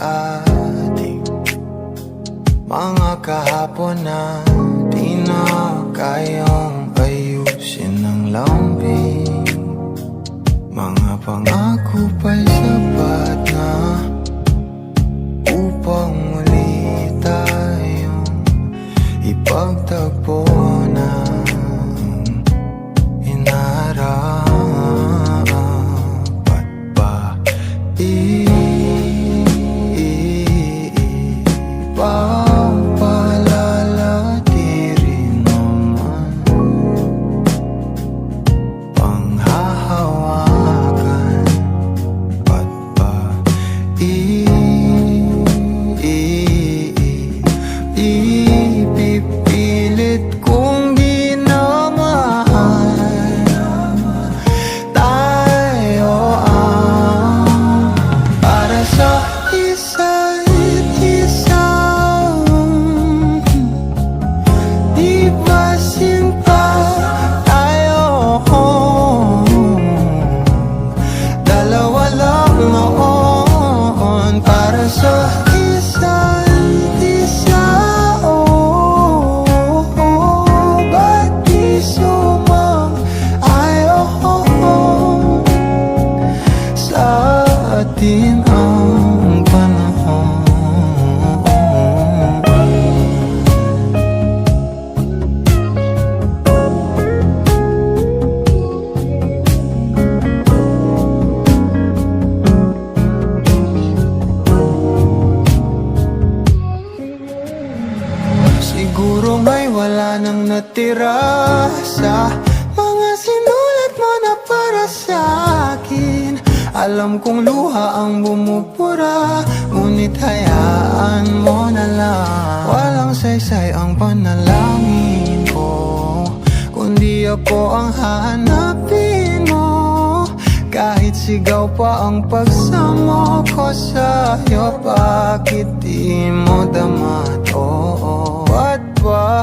ating mga kahapon na di na kayang ayusin ng lambing. Mga pangako pa'y sapat na upang muli tayong ipagtagpo ng inarapat pa. Ipagpalalati rin naman panghahawakan pat pa. Ipipilit kong di na mahal tayo ang para sa isa't isa. Di ba sinta tayo? Dalawa lang noon para sa isa't isa. Ba't di sumang-ayon sa atin ang panahon? Siguro may wala nang natira sa mga sinulat mo na para sa akin. Alam kong luha ang bumubura, ngunit hayaan mo na lang. Walang saysay ang panalangin ko, kundi ako ang hahanapin mo. Kahit sigaw pa ang pagsamo ko sa'yo, bakit di mo dama to? Ba't ba